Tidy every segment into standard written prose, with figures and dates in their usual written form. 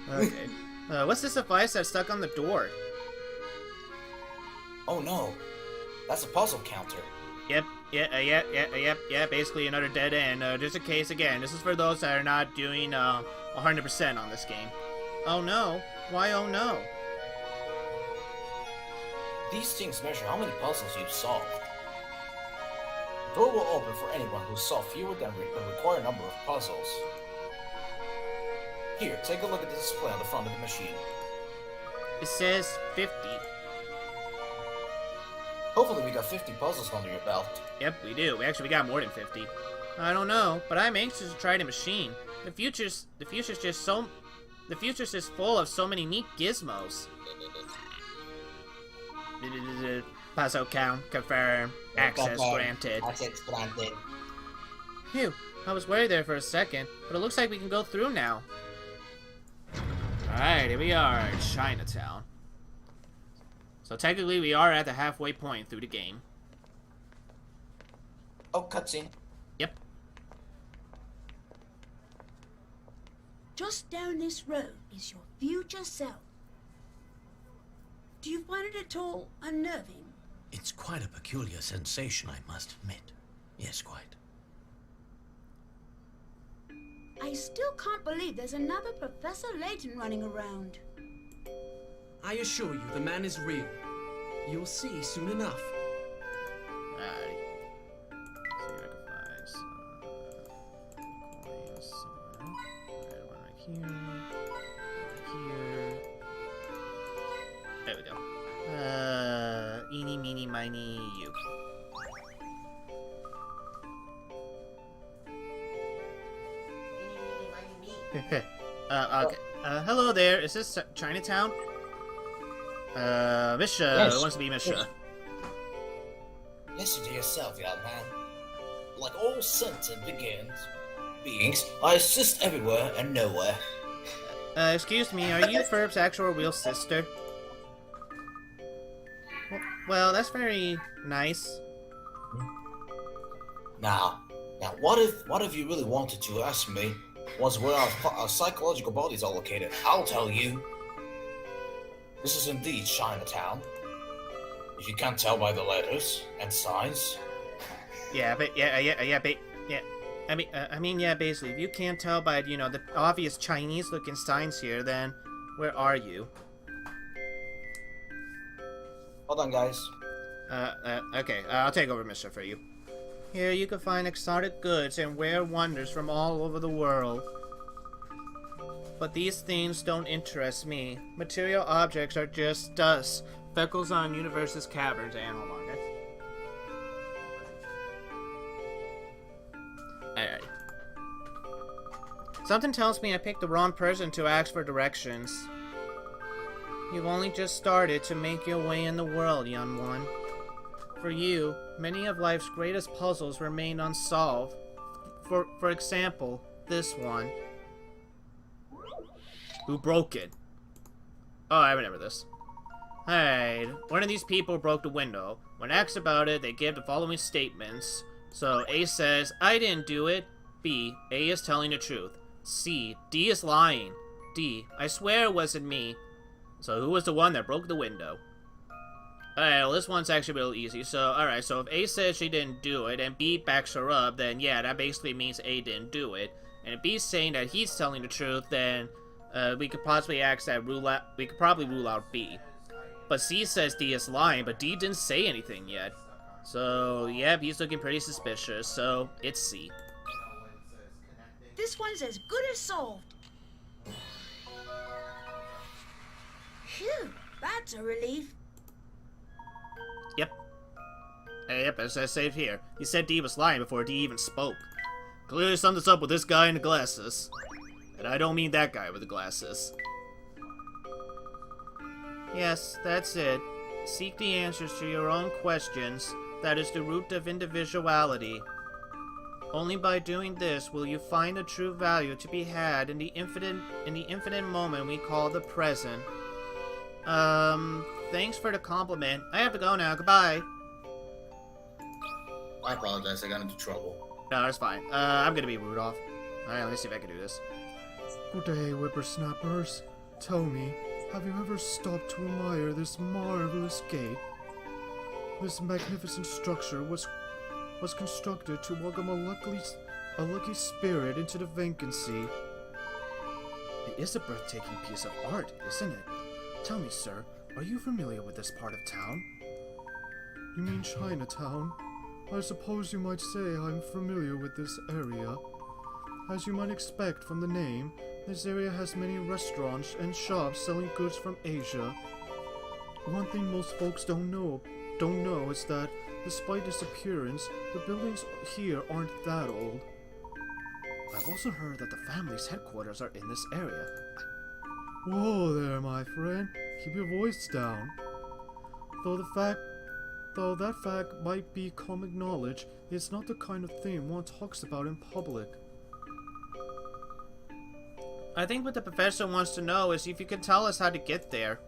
Okay. What's this device that's stuck on the door? Oh no, that's a puzzle counter. Yep, yeah, basically another dead end. Just in case, again, this is for those that are not doing 100% on this game. Oh no. Why oh no? These things measure how many puzzles you've solved. The door will open for anyone who solved fewer than the required number of puzzles. Here, take a look at the display on the front of the machine. It says 50. Hopefully we got 50 puzzles under your belt. Yep, we do. We got more than 50. I don't know, but I'm anxious to try the machine. The future's just full of so many neat gizmos. Puzzle count confirmed. Access granted. Access granted. Phew, I was worried there for a second, but it looks like we can go through now. Alright, here we are in Chinatown. So technically we are at the halfway point through the game. Oh, cutscene. Yep. Just down this road is your future self. Do you find it at all unnerving? It's quite a peculiar sensation, I must admit. Yes, quite. I still can't believe there's another Professor Layton running around. I assure you, the man is real. You'll see soon enough. Alright. See if I can find some coins somewhere. Alright, one right here. One right here. There we go. Eeny, meeny, miny, you. Okay. Hello there. Is this Chinatown? Misha Yes. wants to be Misha. Listen to yourself, young man. Like all sentient beings, I exist everywhere and nowhere. Excuse me, are you Ferb's actual real sister? Well, that's very nice. Now, what if you really wanted to ask me was where our psychological bodies are located? I'll tell you. This is indeed Chinatown. If you can't tell by the letters and signs. Yeah, but yeah. I mean, yeah. Basically, if you can't tell by the obvious Chinese-looking signs here, then where are you? Hold on, guys. Okay. I'll take over, Mister, for you. Here you can find exotic goods and rare wonders from all over the world. But these things don't interest me. Material objects are just dust. Speckles on universe's caverns. And hold on, guys. Alright. Something tells me I picked the wrong person to ask for directions. You've only just started to make your way in the world, young one. For you, many of life's greatest puzzles remain unsolved. For example, this one. Who broke it? Oh, I remember this. Alright, one of these people broke the window. When asked about it, they give the following statements. So, A says, I didn't do it. B, A is telling the truth. C, D is lying. D, I swear it wasn't me. So, who was the one that broke the window? Alright, well, this one's actually real easy. So, alright, so if A says she didn't do it, and B backs her up, then yeah, that basically means A didn't do it. And if B's saying that he's telling the truth, then we could possibly we could probably rule out B. But C says D is lying, but D didn't say anything yet. So, yeah, B's looking pretty suspicious, so it's C. This one's as good as solved. Phew, that's a relief. Yep. Yep, it says save here. He said D was lying before D even spoke. Clearly something's up with this guy in the glasses. And I don't mean that guy with the glasses. Yes, that's it. Seek the answers to your own questions. That is the root of individuality. Only by doing this will you find the true value to be had in the infinite moment we call the present. Thanks for the compliment. I have to go now. Goodbye. I apologize, I got into trouble. No, that's fine. I'm gonna be Rudolph. Alright, let me see if I can do this. Good day, whippersnappers. Tell me, have you ever stopped to admire this marvelous gate? This magnificent structure was constructed to welcome a lucky spirit into the vacancy. It is a breathtaking piece of art, isn't it? Tell me, sir, are you familiar with this part of town? You mean Chinatown? I suppose you might say I'm familiar with this area. As you might expect from the name, this area has many restaurants and shops selling goods from Asia. One thing most folks don't know is that, despite its appearance, the buildings here aren't that old. I've also heard that the family's headquarters are in this area. Whoa there, my friend. Keep your voice down. Though that fact might be common knowledge, it's not the kind of thing one talks about in public. I think what the professor wants to know is if you can tell us how to get there.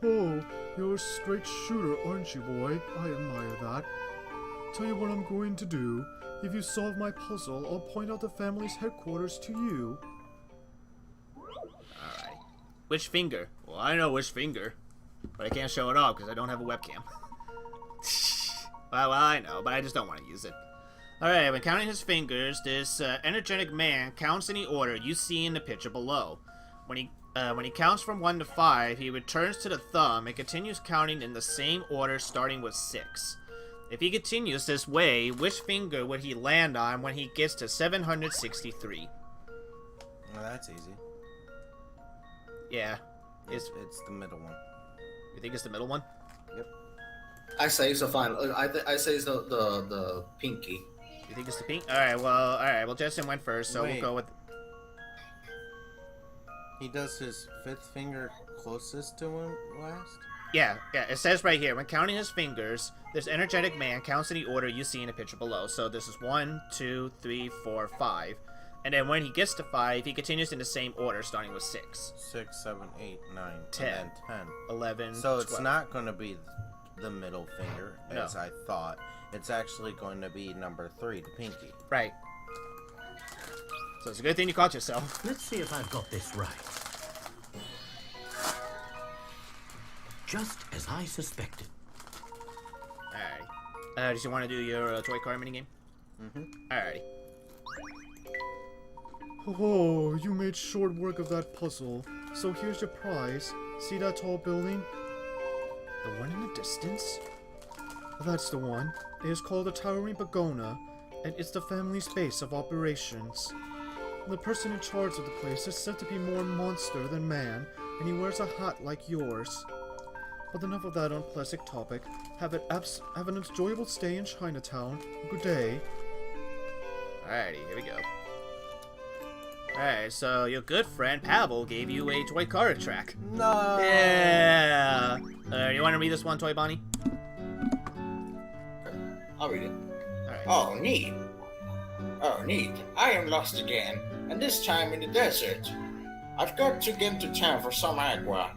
Oh, you're a straight shooter, aren't you, boy? I admire that. Tell you what I'm going to do. If you solve my puzzle, I'll point out the family's headquarters to you. Alright. Which finger? Well, I know which finger. But I can't show it off because I don't have a webcam. well, I know, but I just don't want to use it. Alright, when counting his fingers, this energetic man counts any order you see in the picture below. When he counts from 1 to 5, he returns to the thumb and continues counting in the same order starting with 6. If he continues this way, which finger would he land on when he gets to 763? Well, that's easy. Yeah. It's the middle one. You think it's the middle one? Yep. I say it's the final. I say it's the pinky. You think it's the pink? Alright, well, Justin went first, so Wait. we'll go with... He does his 5th finger closest to him last? Yeah, it says right here, when counting his fingers, this energetic man counts in the order you see in the picture below. So this is 1, 2, 3, 4, 5. And then when he gets to 5, he continues in the same order, starting with 6. 6, 7, 8, 9, 10, and then 10. 11, So it's 12. not going to be the middle finger, No. as I thought. It's actually going to be number 3, the pinky. Right. So it's a good thing you caught yourself. Let's see if I've got this right. Just as I suspected. Alrighty. Did you want to do your toy car minigame? Mm-hmm. Alrighty. Oh, you made short work of that puzzle. So here's your prize. See that tall building? The one in the distance? That's the one. It is called the Towering Pagoda, and it's the family's base of operations. The person in charge of the place is said to be more monster than man, and he wears a hat like yours. But enough of that unpleasant topic. Have an enjoyable stay in Chinatown. Good day. Alrighty, here we go. Alright, so your good friend Pavel gave you a toy car track. No! Yeah! You want to read this one, Toy Bonnie? I'll read it. Alright. Oh, neat. Oh, neat. I am lost again, and this time in the desert. I've got to get to town for some agua.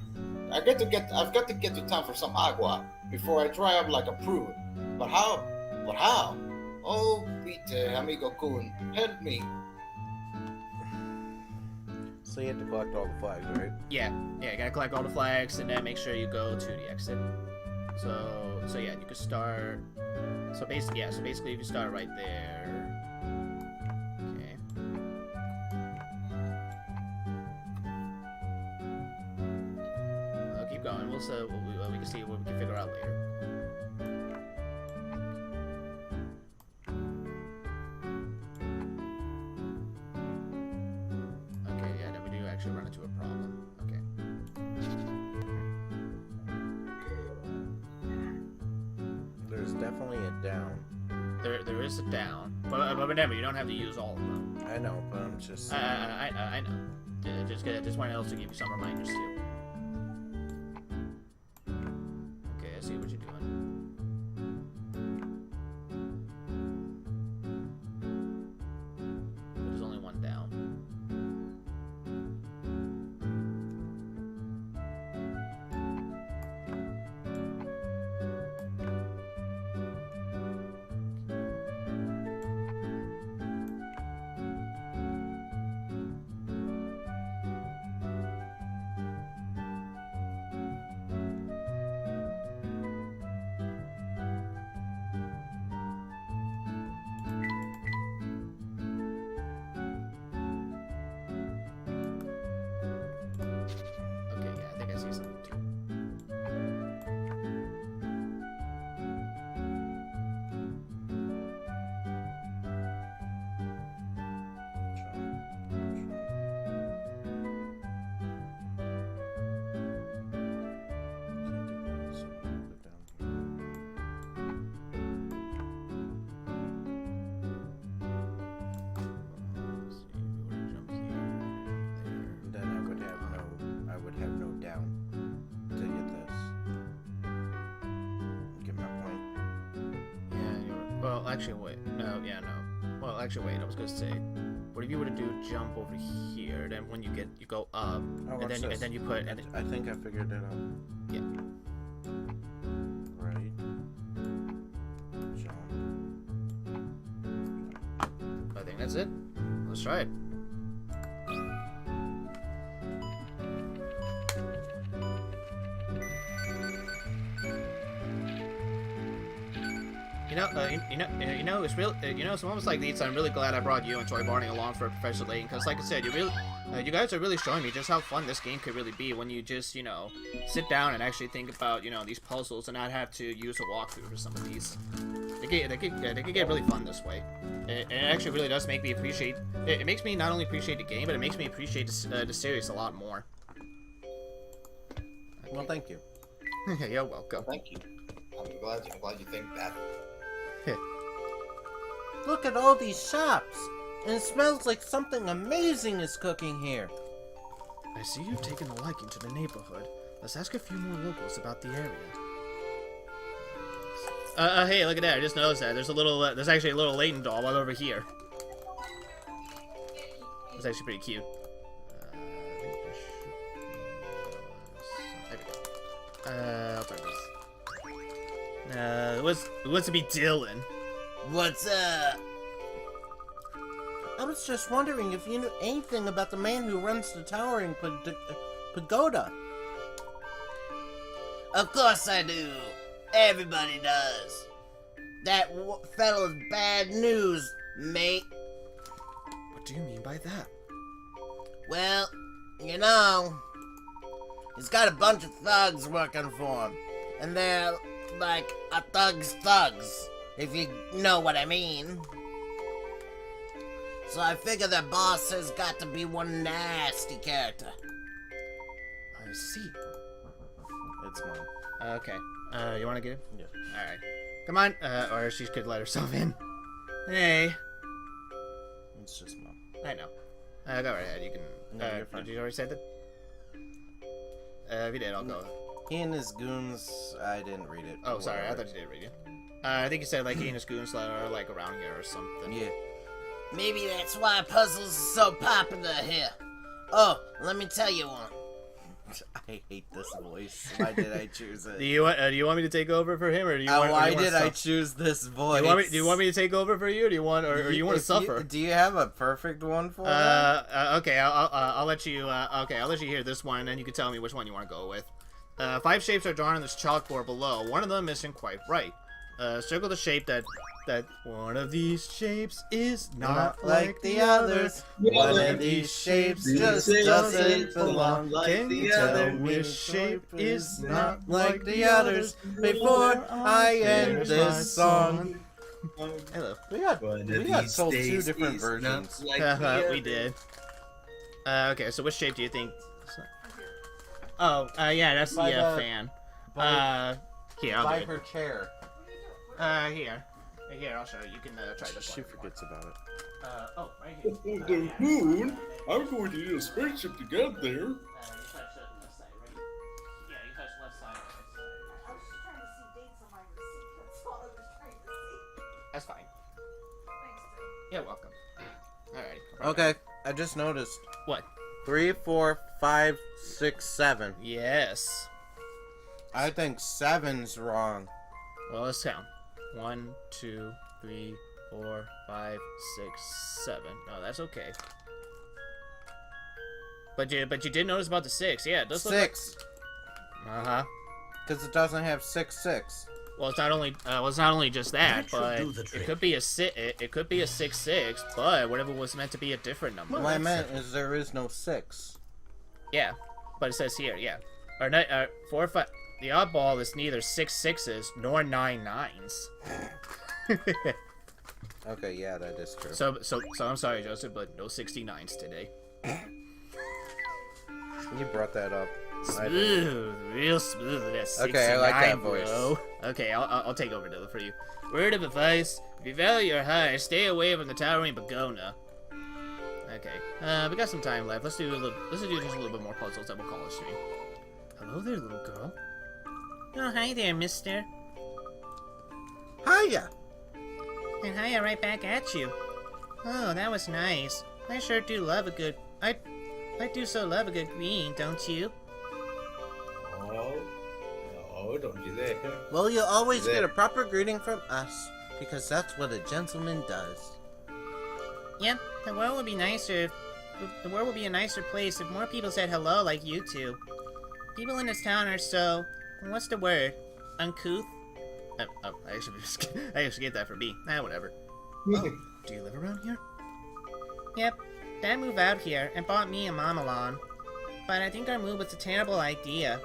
I've got to get to town for some agua before I dry up like a prune. But how? Oh, Peter, amigo kun, help me. So you have to collect all the flags, right? Yeah, you gotta collect all the flags and then make sure you go to the exit. So yeah, you can start. So basically, if you start right there. Okay. Keep going. We can see what we can figure out later. Okay, yeah, then we do actually run into a problem. Okay. There's definitely a down. There is a down, but remember, you don't have to use all of them. I know, but I'm just... I know. Just wanted else to give you some reminders too. Okay, I see what you're doing. But there's only one down. Well, actually, wait. No, yeah, no. Well, actually, wait. I was gonna say, what if you were to do jump over here? Then when you go up, Oh, and then you put. And then, I think I figured it out. yeah. Right. Jump. I think that's it. Let's try it. It's real. It's almost like these. I'm really glad I brought you and Toy Barney along for Professor Layton, because, like I said, you guys are really showing me just how fun this game could really be when you just, sit down and actually think about, these puzzles and not have to use a walkthrough for some of these. They could get really fun this way. It actually really does make me appreciate. It makes me not only appreciate the game, but it makes me appreciate the series a lot more. Well, thank you. You're welcome. Thank you. I'm glad you think that. Look at all these shops. And it smells like something amazing is cooking here. I see you've taken a liking to the neighborhood. Let's ask a few more locals about the area. Hey, look at that! I just noticed that there's actually a little Layton doll right over here. It's actually pretty cute. I think there should be. I'll try this. It wants to be Dylan. What's up? I was just wondering if you knew anything about the man who runs the towering pagoda. Of course I do. Everybody does. That fellow's bad news, mate. What do you mean by that? Well, he's got a bunch of thugs working for him. And they're like a thug's thugs, if you know what I mean. So I figure their boss has got to be one nasty character. I see. It's mine. Okay. You want to get him? Yeah. All right. Come on. Or she could let herself in. Hey. It's just mine. I know. Go right ahead. You can. No, you're fine. Did you already say that? If you did, I'll go. He and his goons, I didn't read it. Oh, sorry. I thought you did read it. I think you said like he and his goons are like around here or something. Yeah. Maybe that's why puzzles are so popular here. Oh, let me tell you one. I hate this voice. Why did I choose it? Do you want me to take over for him, or do you want? Why did I choose this voice? Do you want me to take over for you? Or do you want, or you want to suffer? Do you have a perfect one for me? Okay, I'll let you. Okay, I'll let you hear this one, and then you can tell me which one you want to go with. 5 shapes are drawn on this chalkboard below. One of them isn't quite right. Circle the shape that one of these shapes is Not like the others. One of these shapes just doesn't belong like Can the you tell other. which shape is not like the others. Before I end this song. Hello. We got told 2 different versions. We did. Okay, so which shape do you think? Oh, yeah, that's the By the- fan. Here, I'll By do it. her chair. Here, I'll show you. You can try this She one. forgets about it. Oh, right here. The moon? I'm going to need a spaceship to get there. You touch the left side, right? Yeah, you touch left side, right side. I was just trying to see dates on my receipt. That's all I was trying to see. That's fine. Thanks, Tim. You're welcome. Alright. Okay, I just noticed. What? 3, 4, 5, 6, 7. Yes. I think 7's wrong. Well, let's count. 1, 2, 3, 4, 5, 6, 7. No, that's okay. But you did notice about the 6. Yeah, it does look 6. like... Uh-huh. Because it doesn't have 6, 6. Well, it's not only just that, That should but do the it trick. could be a it could be a 6, 6, but whatever was meant to be a different number. What I meant is there is no 6. Yeah, but it says here, yeah. Or 4, 5. The oddball is neither 6 6s nor 9 9s. Okay, yeah, that is true. So I'm sorry, Joseph, but no 69s today. You brought that up. Smooth, real smooth. That's 69, Okay, I like that voice. bro. Okay, I'll take over Dylan for you. Word of advice: if you value your hire, stay away from the towering begona. Okay, we got some time left. Let's do just a little bit more puzzles that we'll call a stream. Hello there, little girl. Oh, hi there, mister. Hiya! And hiya right back at you. Oh, that was nice. I sure do love a good... I do so love a good greeting, don't you? Oh, no, don't do that. Well, you'll always Is get it- a proper greeting from us, because that's what a gentleman does. Yep, the world would be nicer if... The world would be a nicer place if more people said hello like you two. People in this town are so... What's the word? Uncouth? I should get that for me. Whatever. Oh, do you live around here? Yep, Dad moved out here and brought me and Mom along. But I think our move was a terrible idea.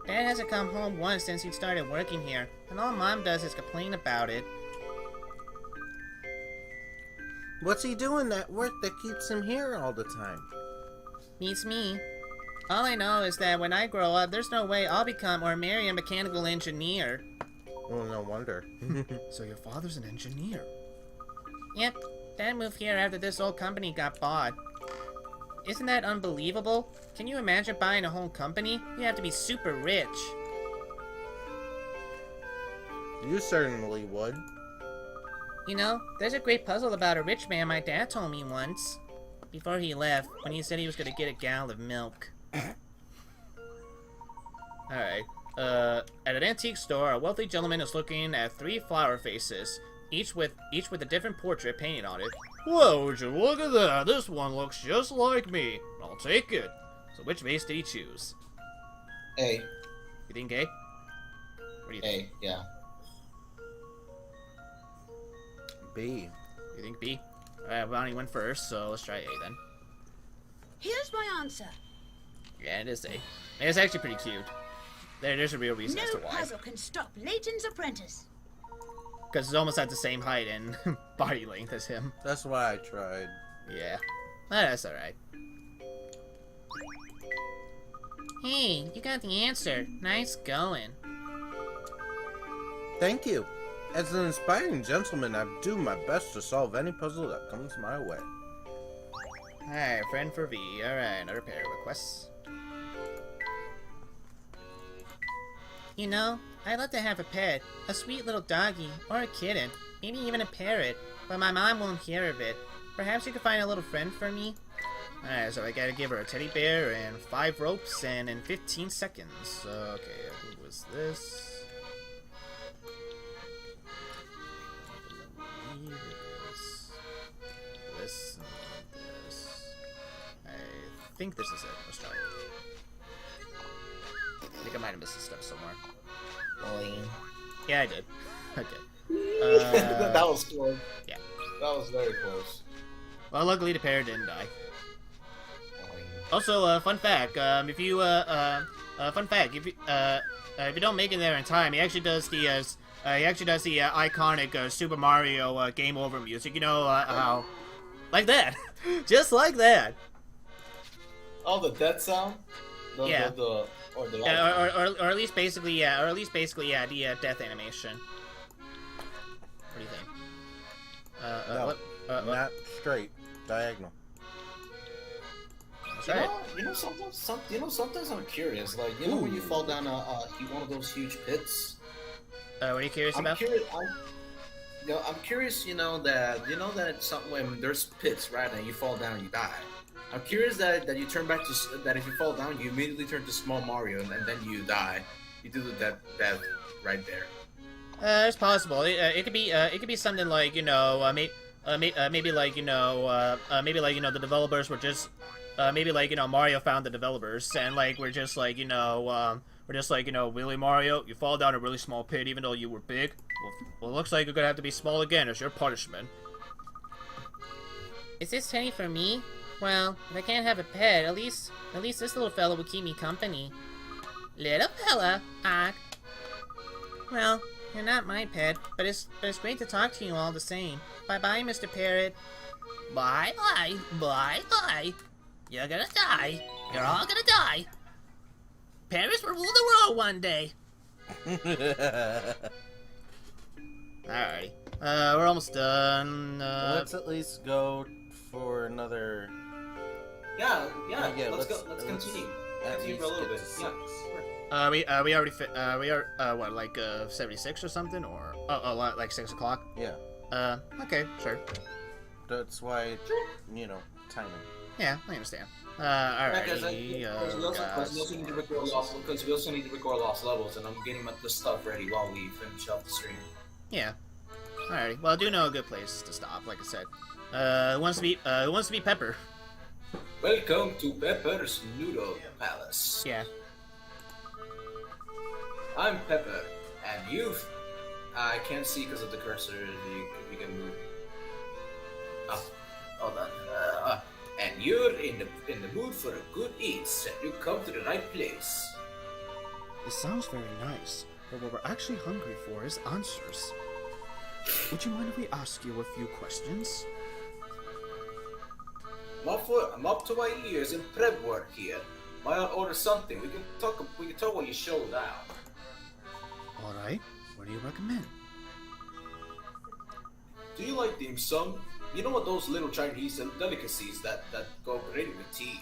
Dad hasn't come home once since he started working here, and all Mom does is complain about it. What's he doing that work that keeps him here all the time? Beats me. All I know is that when I grow up, there's no way I'll become or marry a mechanical engineer. Oh, no wonder. So your father's an engineer. Yep, Dad moved here after this old company got bought. Isn't that unbelievable? Can you imagine buying a whole company? You have to be super rich. You certainly would. You know, there's a great puzzle about a rich man my dad told me once. Before he left, when he said he was gonna get a gallon of milk. Alright. At an antique store, a wealthy gentleman is looking at 3 flower faces, each with a different portrait painted on it. Whoa, would you look at that? This one looks just like me. I'll take it. So which vase did he choose? A. You think A? What do you think? A, yeah. B. You think B? Alright, Bonnie went first, so let's try A then. Here's my answer. Yeah, it is A. It's actually pretty cute. There's a real reason as to No why. puzzle can stop Layton's apprentice. Because it's almost at the same height and body length as him. That's why I tried. Yeah. That's alright. Hey, you got the answer. Nice going. Thank you. As an inspiring gentleman, I do my best to solve any puzzle that comes my way. Alright, friend for V. Alright, another pair requests. You know, I'd love to have a pet. A sweet little doggy, or a kitten, maybe even a parrot. But my mom won't hear of it. Perhaps you could find a little friend for me? Alright, so I gotta give her a teddy bear and 5 ropes and in 15 seconds. Okay, who was this? This and this. I think this is it. Let's try it. I think I might have missed a step somewhere. Boing. Yeah, I did. Okay. That was close. Yeah. That was very close. Well, luckily the parrot didn't die. Boing. Also, fun fact, if you don't make it there in time, he actually does the, iconic, Super Mario, game over music, you know, how, like that, just like that. Oh, the death sound? Yeah. Or the Yeah, or at least basically, yeah, the, death animation. What do you think? No, what? not straight, diagonal. That's right. Sometimes I'm curious. Like, you know, when you fall down one of those huge pits. What are you curious about? I'm curious. You know that something when there's pits, right, and you fall down, you die. I'm curious that you turn back to that if you fall down, you immediately turn to small Mario, and then you die. You do that right there. It's possible. It could be something like, you know, maybe like, you know, the developers were just, maybe like, you know, Mario found the developers, and like we're just like, you know, really, Mario, you fall down a really small pit even though you were big. Well, it looks like you're gonna have to be small again as your punishment. Is this penny for me? Well, if I can't have a pet, at least this little fella will keep me company. Little fella, well, you're not my pet, but it's great to talk to you all the same. Bye-bye, Mr. Parrot. Bye-bye. Bye-bye. You're gonna die. You're all gonna die. Parrots will rule the world one day. Alrighty. We're almost done. Let's at least go for another... Yeah. Yeah, Let's go. Let's continue. Continue for a little bit. Yeah. We already we are, what, like, 76 or something? Or, like 6 o'clock? Yeah. Okay, sure. That's why, you know, timing. Yeah, I understand. Because Alrighty, we also need to record lost levels, and I'm getting the stuff ready while we finish up the stream. yeah. Alrighty. Well, I do know a good place to stop, like I said. Who wants to be Pepper? Welcome to Pepper's Noodle Palace. Yeah. I'm Pepper, and you've... I can't see because of the cursor. If you can move. Oh, hold on. And you're in the mood for a good eats, and you come to the right place. It sounds very nice, but what we're actually hungry for is answers. Would you mind if we ask you a few questions? I'm up to my ears in prep work here. Might I order something? We can talk when you show down. Alright, what do you recommend? Do you like dim sum? You know what those little Chinese delicacies that go great with tea?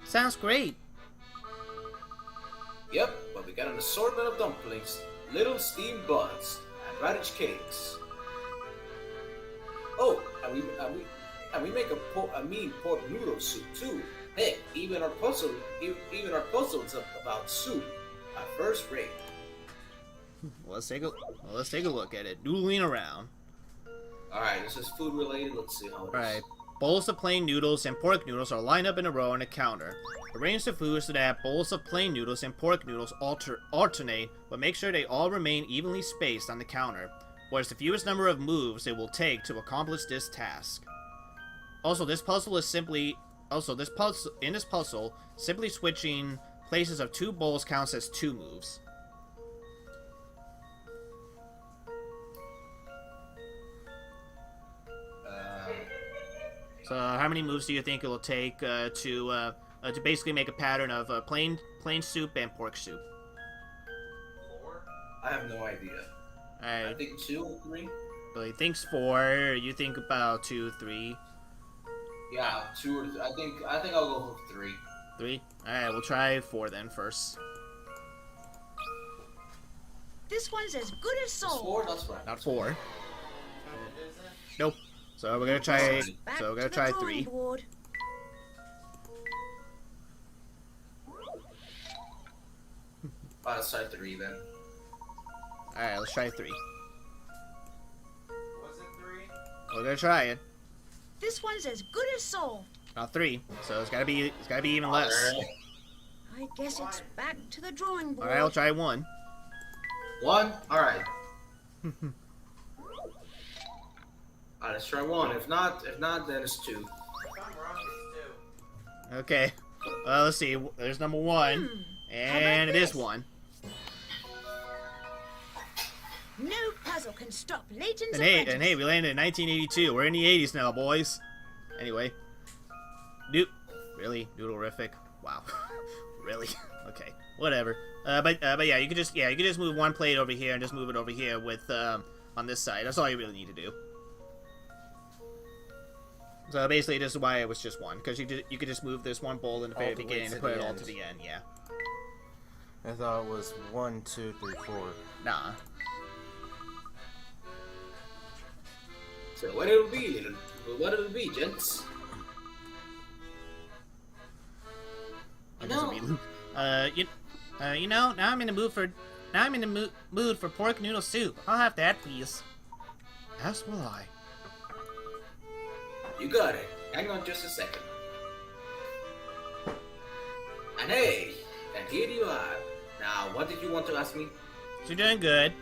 Sounds great. Yep, but we got an assortment of dumplings, little steamed buns, and radish cakes. Oh, and we make a mean pork noodle soup too. Heck, even our puzzles about soup are first rate. Well, let's take a look at it. Noodling around. All right, this is food related. Let's see how it is. Right. Bowls of plain noodles and pork noodles are lined up in a row on a counter. Arrange the food so that bowls of plain noodles and pork noodles alternate, but make sure they all remain evenly spaced on the counter. What is the fewest number of moves it will take to accomplish this task? Also, this puzzle, simply switching places of two bowls counts as 2 moves. So, how many moves do you think it will take to basically make a pattern of plain soup and pork soup? 4? I have no idea. Alright. I think 2 or 3. So he thinks 4. You think about 2, 3. Yeah, 2 or 3. I think I'll go for 3. 3. All right, we'll try 4 then first. This one's as good as sold. 4. That's right. Not 4. Nope. So we're gonna try. Back So we're to gonna the try drawing 3. board. Let's try 3 then. All right, let's try 3. Was it 3? We're gonna try it. This one's as good as sold. Not 3. So it's gotta be even less. I guess it's back to the drawing board. All right, I'll try 1. 1. All right. Alright, let's try 1. If not, then it's 2. If I'm wrong, it's 2. Okay. Well, let's see. There's number 1, and it is 1. No puzzle can stop Layton's And hey, apprentice. we landed in 1982. We're in the 80s now, boys. Anyway. Really? Noodle-rific? Wow. Really? Okay. Whatever. But yeah, you could just move 1 plate over here and just move it over here with on this side. That's all you really need to do. So basically, this is why it was just 1, because you could just move this 1 bowl in the very beginning and put it all to the end. Yeah. I thought it was 1, 2, 3, 4. Nah. So what it'll be, gents? I guess it'll be Luke. You know, now I'm in the mood for pork noodle soup. I'll have that, please. As will I. You got it. Hang on just a second. And hey, and here you are. Now, what did you want to ask me? You're doing good.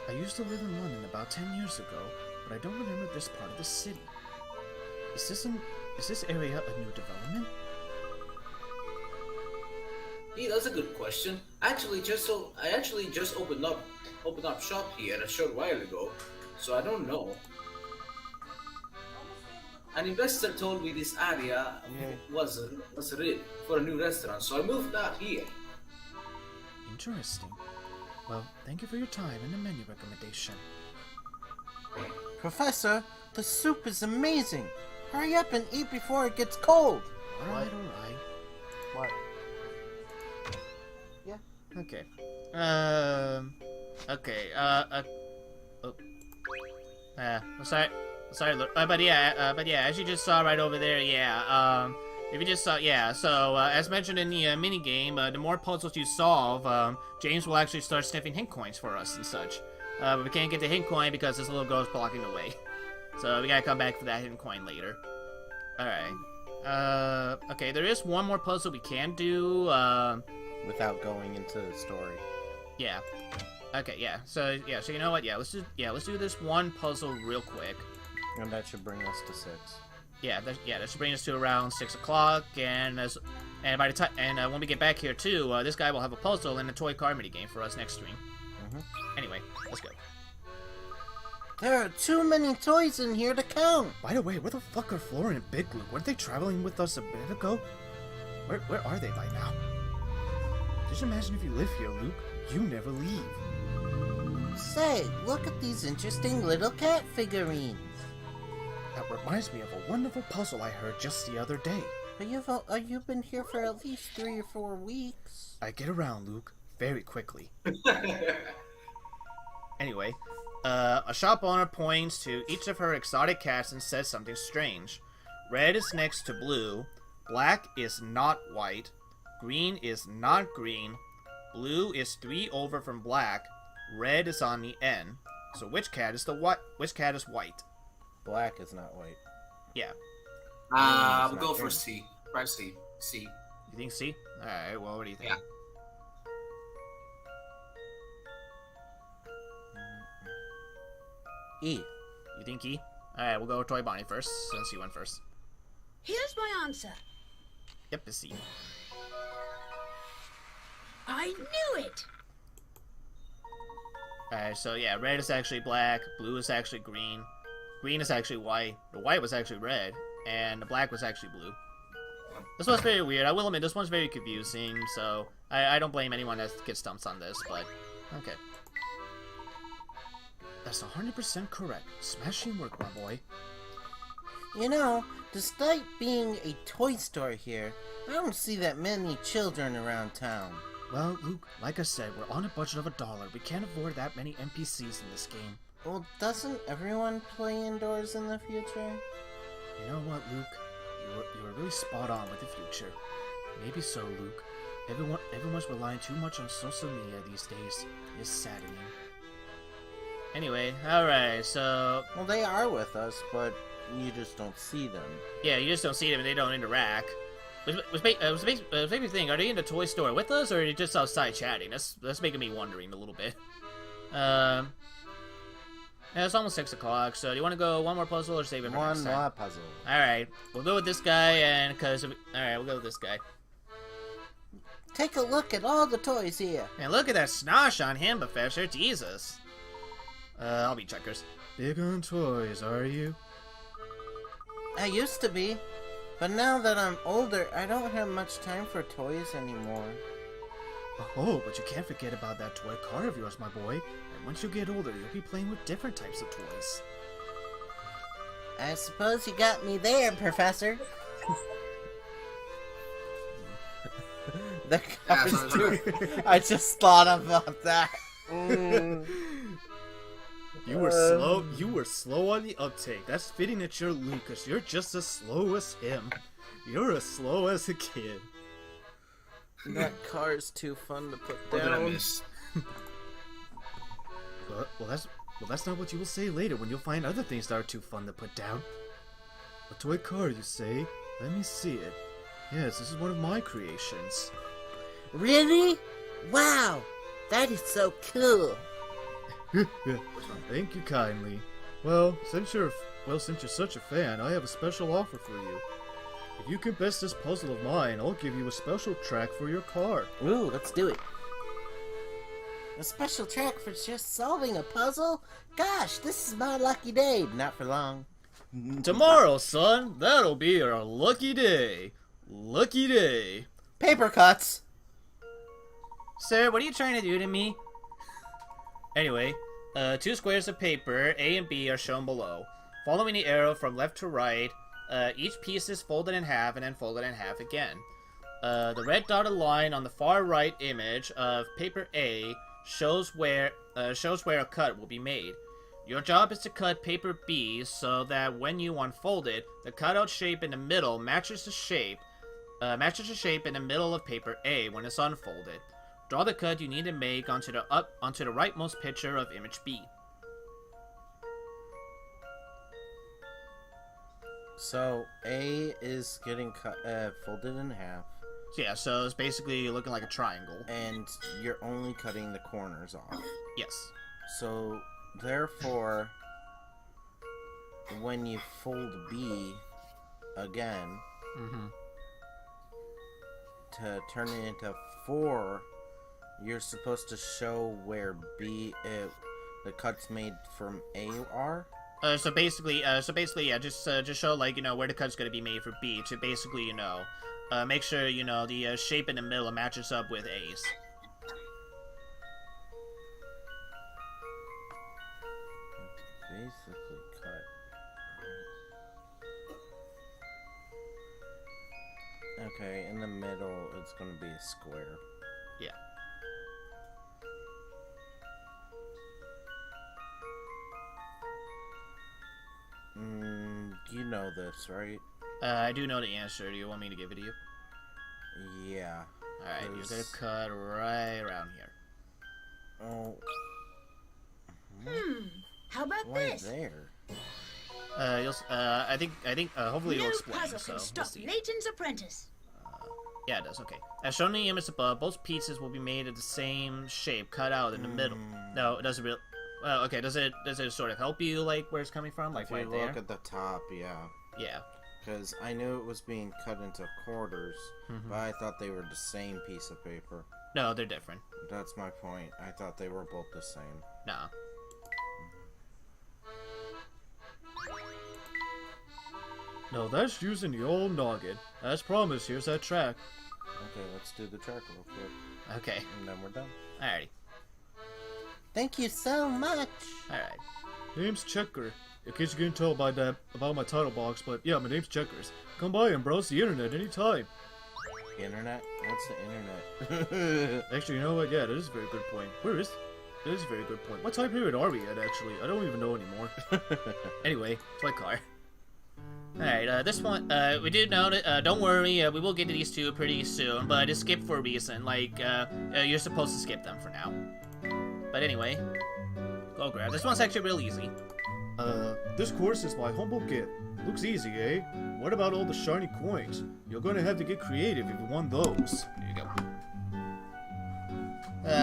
I used to live in London about 10 years ago, but I don't remember this part of the city. Is this area a new development? Yeah, that's a good question. I actually just opened up shop here a short while ago, so I don't know. An investor told me this area was ready for a new restaurant, so I moved out here. Interesting. Well, thank you for your time and the menu recommendation. Professor, the soup is amazing. Hurry up and eat before it gets cold. Alright. What? Okay. Okay, oh. Sorry, but yeah, as you just saw right over there, yeah, if you just saw, yeah, so, as mentioned in the, minigame, the more puzzles you solve, James will actually start sniffing hint coins for us and such. But we can't get the hint coin because this little girl's blocking the way. So we gotta come back for that hint coin later. Alright. Okay, there is one more puzzle we can do, Without going into the story. yeah. Okay, yeah, so you know what, yeah, let's do this one puzzle real quick. And that should bring us to 6. Yeah, that should bring us to around 6 o'clock, and by the time, when we get back here too, this guy will have a puzzle and a toy car mini game for us next stream. Anyway, let's go. There are too many toys in here to count. By the way, where the fuck are Flora and Big Luke? Weren't they traveling with us a minute ago? Where are they by now? Just imagine if you live here, Luke. You never leave. Say, look at these interesting little cat figurines. That reminds me of a wonderful puzzle I heard just the other day. But you've been here for at least 3 or 4 weeks. I get around, Luke, very quickly. Anyway, a shop owner points to each of her exotic cats and says something strange. Red is next to blue, black is not white, green is not green, blue is 3 over from black, red is on the end. So which cat is white? Black is not white. Yeah. We'll go for C. Try C. C. You think C? Alright, well, what do you think? Yeah. E. You think E? Alright, we'll go with Toy Bonnie first, since you went first. Here's my answer. Yep, it's C. I knew it! Alright, so yeah, red is actually black, blue is actually green, green is actually white, the white was actually red, and the black was actually blue. This one's very weird. I will admit, this one's very confusing, so I don't blame anyone that gets stumped on this, but okay. That's 100% correct. Smashing work, my boy. You know, despite being a toy store here, I don't see that many children around town. Well, Luke, like I said, we're on a budget of $1. We can't afford that many NPCs in this game. Well, doesn't everyone play indoors in the future? You know what, Luke? You were really spot on with the future. Maybe so, Luke. Everyone's relying too much on social media these days. It's saddening. Anyway, alright, so... Well, they are with us, but you just don't see them. Yeah, you just don't see them and they don't interact. Was making me think, are they in the toy store with us, or are they just outside chatting? That's making me wondering a little bit. Yeah, it's almost 6 o'clock, so do you want to go one more puzzle or save it for next time? One more puzzle. Alright, we'll go with this guy, and alright, we'll go with this guy. Take a look at all the toys here. And look at that snosh on him, Professor, Jesus. I'll be checkers. Big on toys, are you? I used to be, but now that I'm older, I don't have much time for toys anymore. Oh, but you can't forget about that toy car of yours, my boy. And once you get older, you'll be playing with different types of toys. I suppose you got me there, Professor. The car's too... I just thought about that. You were slow on the uptake. That's fitting at your Luke, cause you're just as slow as him. You're as slow as a kid. That car's too fun to put What did I down. miss? Well, that's not what you will say later when you'll find other things that are too fun to put down. A toy car, you say? Let me see it. Yes, this is one of my creations. Really? Wow, that is so cool. Thank you kindly. Well, since you're such a fan, I have a special offer for you. If you can best this puzzle of mine, I'll give you a special track for your car. Ooh, let's do it. A special track for just solving a puzzle? Gosh, this is my lucky day. Not for long. Tomorrow, son, that'll be our lucky day. Lucky day. Paper cuts. Sir, what are you trying to do to me? Anyway, 2 squares of paper, A and B, are shown below. Following the arrow from left to right, each piece is folded in half and then folded in half again. The red dotted line on the far right image of paper A shows where shows where a cut will be made. Your job is to cut paper B so that when you unfold it, the cutout shape in the middle matches the shape in the middle of paper A when it's unfolded. Draw the cut you need to make onto the rightmost picture of image B. So A is getting cut, folded in half. So yeah, so it's basically looking like a triangle. And you're only cutting the corners off. Yes. So, therefore, when you fold B again, to turn it into 4, you're supposed to show where the cuts made from A are. So basically, yeah, just show, like, where the cut's gonna be made for B to basically, make sure, the shape in the middle matches up with A's. Basically cut. Okay, in the middle, it's gonna be a square. Yeah. You know this, right? I do know the answer. Do you want me to give it to you? Yeah. Alright, you're gonna cut right around here. Oh. How about Why this? there? I think, hopefully you'll No explain, puzzle so can we'll stop see. Layton's apprentice. Yeah, it does, okay. As shown in the image above, both pieces will be made of the same shape, cut out in the middle. No, it doesn't really... Well, okay, does it sort of help you, like, where it's coming from? Like, If you right there? look at the top, yeah. Yeah. Because I knew it was being cut into quarters, but I thought they were the same piece of paper. No, they're different. That's my point. I thought they were both the same. Nah. Now that's using the old noggin. As promised, here's that track. Okay, let's do the track real quick. Okay. And then we're done. Alrighty. Thank you so much. Alright. Name's Checker. In case you couldn't tell about my title box, but yeah, my name's Checkers. Come by and browse the internet anytime. Internet? What's the internet? Actually, you know what? Yeah, that is a very good point. Where is... That is a very good point. What time period are we at, actually? I don't even know anymore. Anyway, toy car. Alright, this one, we did know that, don't worry, we will get to these two pretty soon, but it's skipped for a reason, like, you're supposed to skip them for now. But anyway, go grab. This one's actually real easy. This course is my humble gift. Looks easy, eh? What about all the shiny coins? You're gonna have to get creative if you want those. Here you go.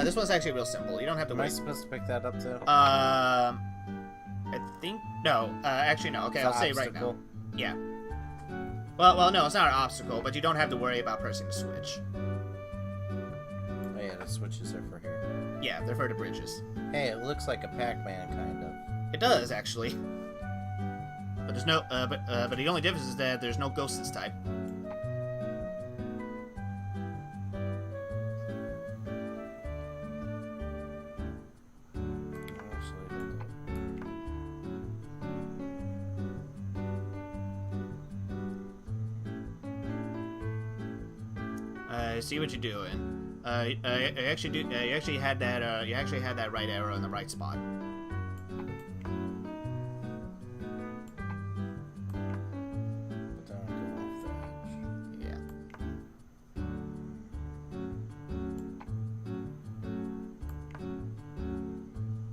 This one's actually real simple. You don't have to Am I wait. supposed to pick that up too? I think, no, actually no. Okay, I'll say right now. Obstacle. Yeah. Well, no, it's not an obstacle, but you don't have to worry about pressing the switch. Oh yeah, the switches are for here. Yeah, they're for the bridges. Hey, it looks like a Pac-Man, kind of. It does, actually. But there's no, but the only difference is that there's no ghost this time. I see what you're doing. You actually had that right arrow in the right spot. But don't go off the edge. Yeah.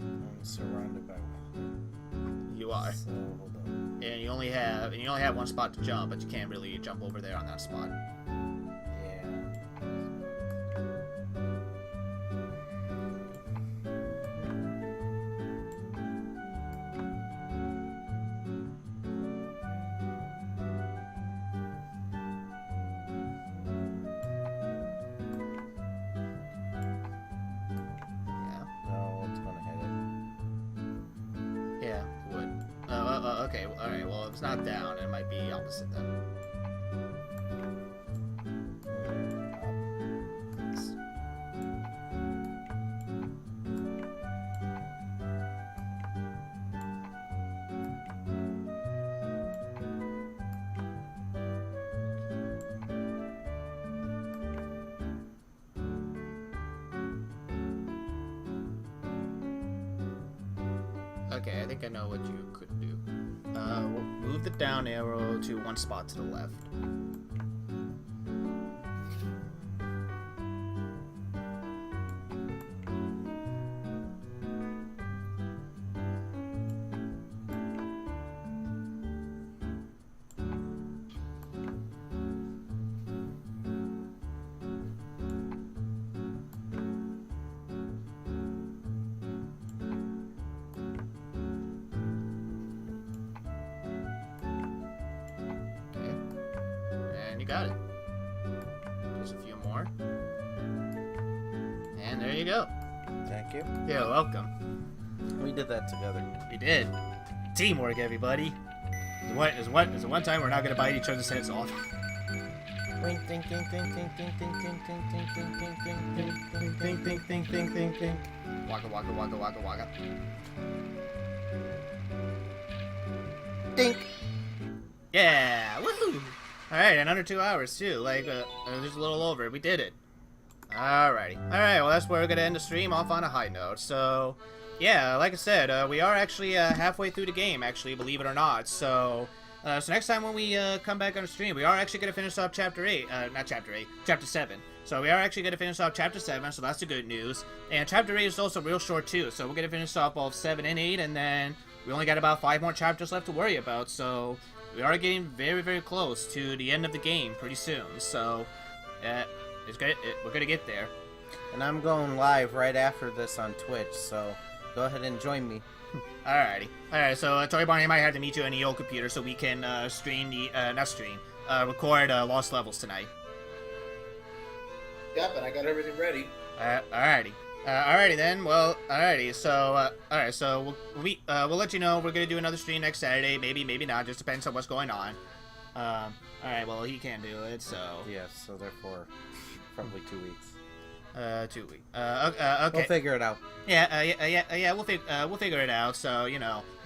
I'm surrounded by You are. So, hold on. And you only have one spot to jump, but you can't really jump over there on that spot. Yeah. Yeah. No, it's gonna hit it. Yeah, it would. Okay, alright, well, if it's not down, it might be opposite then. Okay, I think I know what you could do. We'll move the down arrow to one spot to the left. Got it. Just a few more. And there you go. Thank you. You're welcome. We did that together. We did. Teamwork, everybody. There's one time we're not gonna bite each other's heads off. Wink, ding, ding, ding, ding, ding, ding, ding, ding, ding, ding, ding, ding, ding, ding, ding, ding, ding, ding. Waka waka waka waka waka. Dink. Yeah! Woohoo! Alright, in under 2 hours too. Like, just a little over. We did it. Alrighty. Alright, well that's where we're gonna end the stream off on a high note. So, yeah, like I said, we are actually halfway through the game, actually, believe it or not. So next time when we come back on the stream, we are actually gonna finish up Chapter 8. Not Chapter 8, Chapter 7. So we are actually gonna finish off Chapter 7, so that's the good news. And Chapter 8 is also real short too, so we're gonna finish off both 7 and 8, and then we only got about 5 more chapters left to worry about, so we are getting very, very close to the end of the game pretty soon, so we're gonna get there. And I'm going live right after this on Twitch, so go ahead and join me. Alrighty. Alright, so Toy Bonnie might have to meet you on the old computer so we can record Lost Levels tonight. Yep, and I got everything ready. Alrighty. Alrighty then. Well, alrighty. So, alright. So we'll let you know. We're gonna do another stream next Saturday. Maybe, maybe not. Just depends on what's going on. Alright. Well, he can't do it. So. Yes. So therefore, probably 2 weeks. 2 weeks. Okay. We'll figure it out. Yeah. We'll figure it out. So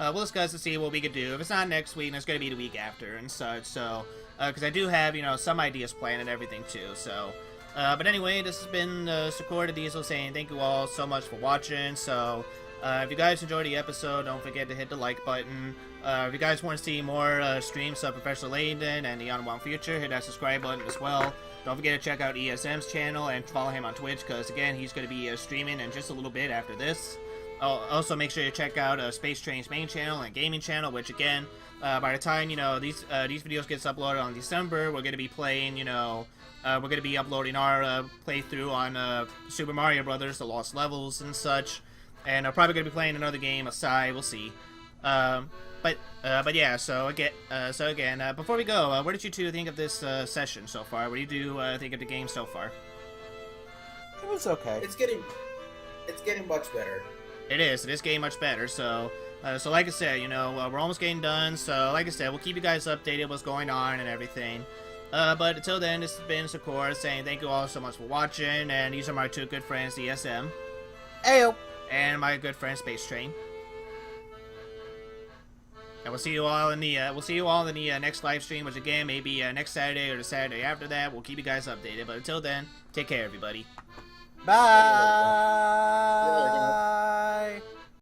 we'll discuss and see what we could do. If it's not next week, then it's gonna be the week after and such. So, because I do have some ideas planned and everything too. So. But anyway, this has been Sakura Diesel saying thank you all so much for watching. So, if you guys enjoyed the episode, don't forget to hit the like button. If you guys want to see more streams of Professor Layton and the Unwound Future, hit that subscribe button as well. Don't forget to check out ESM's channel and follow him on Twitch, because again, he's going to be streaming in just a little bit after this. Also, make sure you check out Space Train's main channel and gaming channel, which again, by the time these videos gets uploaded on December, we're going to be playing we're going to be uploading our playthrough on Super Mario Brothers, the Lost Levels and such, and I'm probably going to be playing another game aside. We'll see. But yeah. So again, before we go, what did you two think of this session so far? What do you think of the game so far? It was okay. It's getting much better. It is getting much better. So like I said, we're almost getting done. So like I said, we'll keep you guys updated what's going on and everything. But until then, this has been Sakura saying thank you all so much for watching, and these are my two good friends, ESM. Ayo! And my good friend, Space Train. And we'll see you all in the next live stream, which again, maybe next Saturday or the Saturday after that. We'll keep you guys updated. But until then, take care, everybody. Bye!